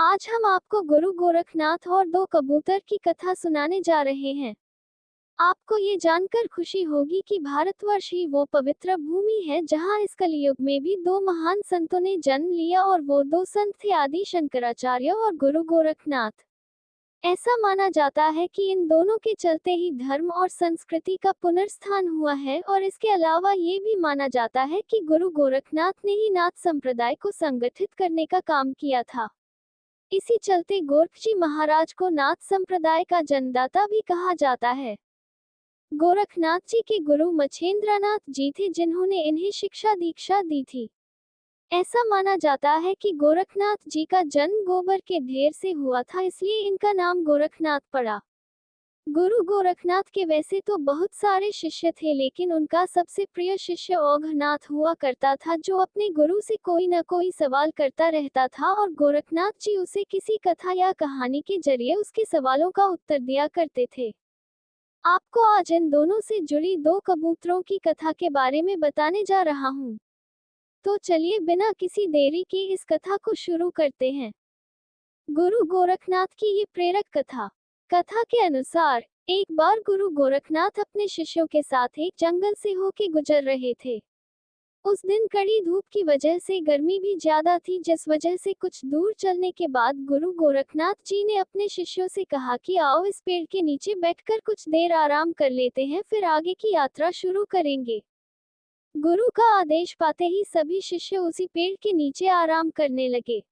आज हम आपको गुरु गोरखनाथ और दो कबूतर की कथा सुनाने जा रहे हैं। आपको ये जानकर खुशी होगी कि भारतवर्ष ही वो पवित्र भूमि है जहाँ इस कलयुग में भी दो महान संतों ने जन्म लिया और वो दो संत थे आदि शंकराचार्य और गुरु गोरखनाथ। ऐसा माना जाता है कि इन दोनों के चलते ही धर्म और संस्कृति का पुनर्स्थान हुआ है और इसके अलावा ये भी माना जाता है कि गुरु गोरखनाथ ने ही नाथ संप्रदाय को संगठित करने का काम किया था। इसी चलते गोरखजी महाराज को नाथ संप्रदाय का जन्मदाता भी कहा जाता है। गोरखनाथ जी के गुरु मच्छेंद्रनाथ जी थे जिन्होंने इन्हें शिक्षा दीक्षा दी थी। ऐसा माना जाता है कि गोरखनाथ जी का जन्म गोबर के ढेर से हुआ था, इसलिए इनका नाम गोरखनाथ पड़ा। गुरु गोरखनाथ के वैसे तो बहुत सारे शिष्य थे, लेकिन उनका सबसे प्रिय शिष्य औघनाथ हुआ करता था जो अपने गुरु से कोई न कोई सवाल करता रहता था और गोरखनाथ जी उसे किसी कथा या कहानी के जरिए उसके सवालों का उत्तर दिया करते थे। आपको आज इन दोनों से जुड़ी दो कबूतरों की कथा के बारे में बताने जा रहा हूँ। तो चलिए बिना किसी देरी के इस कथा को शुरू करते हैं। गुरु गोरखनाथ की ये प्रेरक कथा। कथा के अनुसार एक बार गुरु गोरखनाथ अपने शिष्यों के साथ एक जंगल से होके गुजर रहे थे। उस दिन कड़ी धूप की वजह से गर्मी भी ज्यादा थी, जिस वजह से कुछ दूर चलने के बाद गुरु गोरखनाथ जी ने अपने शिष्यों से कहा कि आओ इस पेड़ के नीचे बैठकर कुछ देर आराम कर लेते हैं, फिर आगे की यात्रा शुरू करेंगे। गुरु का आदेश पाते ही सभी शिष्य उसी पेड़ के नीचे आराम करने लगे।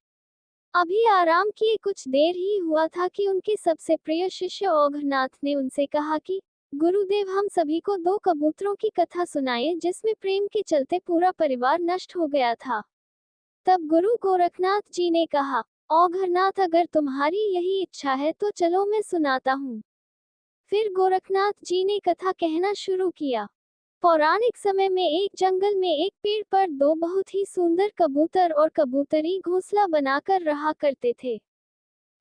अभी आराम किए कुछ देर ही हुआ था कि उनके सबसे प्रिय शिष्य औघनाथ ने उनसे कहा कि गुरुदेव, हम सभी को दो कबूतरों की कथा सुनाइए जिसमें प्रेम के चलते पूरा परिवार नष्ट हो गया था। तब गुरु गोरखनाथ जी ने कहा, औघनाथ, अगर तुम्हारी यही इच्छा है तो चलो मैं सुनाता हूँ। फिर गोरखनाथ जी ने कथा कहना शुरू किया। पौराणिक समय में एक जंगल में एक पेड़ पर दो बहुत ही सुंदर कबूतर और कबूतरी घोंसला बनाकर रहा करते थे।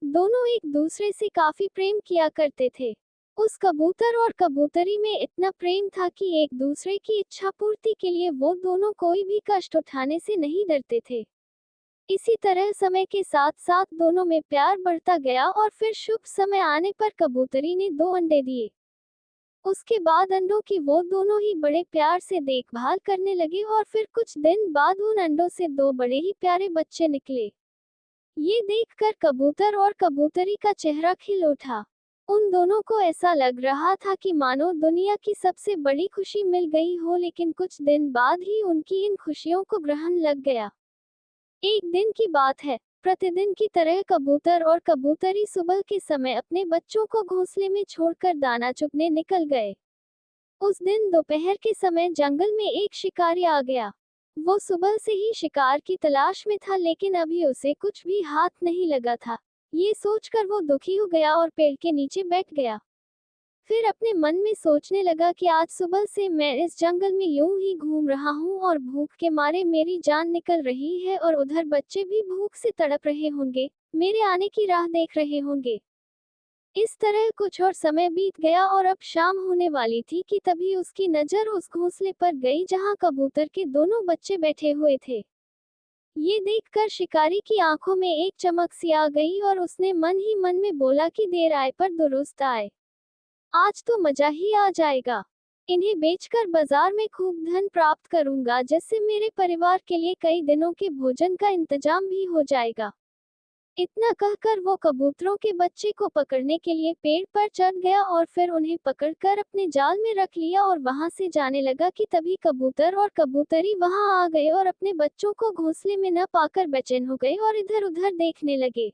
दोनों एक दूसरे से काफी प्रेम किया करते थे। उस कबूतर और कबूतरी में इतना प्रेम था कि एक दूसरे की इच्छा पूर्ति के लिए वो दोनों कोई भी कष्ट उठाने से नहीं डरते थे। इसी तरह समय के साथ साथ दोनों में प्यार बढ़ता गया और फिर शुभ समय आने पर कबूतरी ने दो अंडे दिए। उसके बाद अंडों की वो दोनों ही बड़े प्यार से देखभाल करने लगे और फिर कुछ दिन बाद उन अंडों से दो बड़े ही प्यारे बच्चे निकले। ये देखकर कबूतर और कबूतरी का चेहरा खिल उठा। उन दोनों को ऐसा लग रहा था कि मानो दुनिया की सबसे बड़ी खुशी मिल गई हो, लेकिन कुछ दिन बाद ही उनकी इन खुशियों को ग्रहण लग गया। एक दिन की बात है, प्रतिदिन की तरह कबूतर और कबूतरी सुबह के समय अपने बच्चों को घोंसले में छोड़कर दाना चुगने निकल गए। उस दिन दोपहर के समय जंगल में एक शिकारी आ गया। वो सुबह से ही शिकार की तलाश में था, लेकिन अभी उसे कुछ भी हाथ नहीं लगा था। ये सोचकर वो दुखी हो गया और पेड़ के नीचे बैठ गया। फिर अपने मन में सोचने लगा कि आज सुबह से मैं इस जंगल में यूं ही घूम रहा हूं और भूख के मारे मेरी जान निकल रही है और उधर बच्चे भी भूख से तड़प रहे होंगे, मेरे आने की राह देख रहे होंगे। इस तरह कुछ और समय बीत गया और अब शाम होने वाली थी कि तभी उसकी नजर उस घोंसले पर गई जहां कबूतर के दोनों बच्चे बैठे हुए थे। ये देखकर शिकारी की आंखों में एक चमक सी आ गई और उसने मन ही मन में बोला कि देर आए पर दुरुस्त आए। आज तो मजा ही आ जाएगा। इन्हें बेचकर बाजार में खूब धन प्राप्त करूंगा, जिससे मेरे परिवार के लिए कई दिनों के भोजन का इंतजाम भी हो जाएगा। इतना कहकर वो कबूतरों के बच्चे को पकड़ने के लिए पेड़ पर चढ़ गया और फिर उन्हें पकड़कर अपने जाल में रख लिया और वहां से जाने लगा कि तभी कबूतर और कबूतरी वहां आ गए और अपने बच्चों को घोंसले में न पाकर बेचैन हो गए और इधर उधर देखने लगे।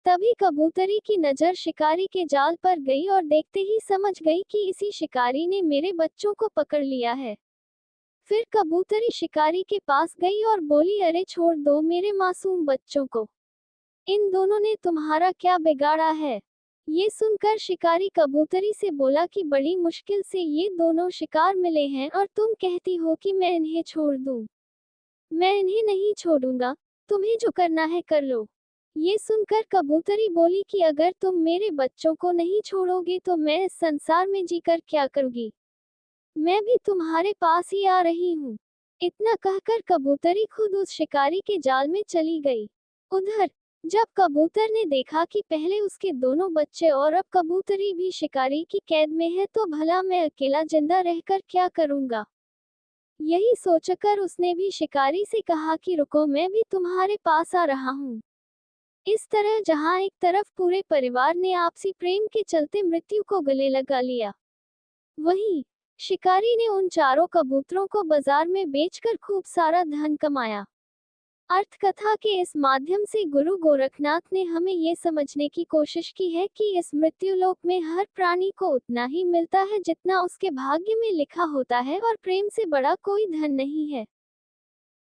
तभी कबूतरी की नजर शिकारी के जाल पर गई और देखते ही समझ गई कि इसी शिकारी ने मेरे बच्चों को पकड़ लिया है। फिर कबूतरी शिकारी के पास गई और बोली, अरे छोड़ दो मेरे मासूम बच्चों को, इन दोनों ने तुम्हारा क्या बिगाड़ा है। ये सुनकर शिकारी कबूतरी से बोला कि बड़ी मुश्किल से ये दोनों शिकार मिले हैं और तुम कहती हो कि मैं इन्हें छोड़ दूं। मैं इन्हें नहीं छोड़ूंगा, तुम्हें जो करना है कर लो। ये सुनकर कबूतरी बोली कि अगर तुम मेरे बच्चों को नहीं छोड़ोगे तो मैं इस संसार में जीकर क्या करूंगी। मैं भी तुम्हारे पास ही आ रही हूँ। इतना कहकर कबूतरी खुद उस शिकारी के जाल में चली गई। उधर जब कबूतर ने देखा कि पहले उसके दोनों बच्चे और अब कबूतरी भी शिकारी की कैद में है, तो भला मैं अकेला जिंदा रहकर क्या करूंगा। यही सोचकर उसने भी शिकारी से कहा कि रुको, मैं भी तुम्हारे पास आ रहा हूँ। इस तरह जहां एक तरफ पूरे परिवार ने आपसी प्रेम के चलते मृत्यु को गले लगा लिया, वहीं शिकारी ने उन चारों कबूतरों को बाजार में बेचकर खूब सारा धन कमाया। अर्थकथा के इस माध्यम से गुरु गोरखनाथ ने हमें ये समझने की कोशिश की है कि इस मृत्युलोक में हर प्राणी को उतना ही मिलता है जितना उसके भाग्य में लिखा होता है, और प्रेम से बड़ा कोई धन नहीं है।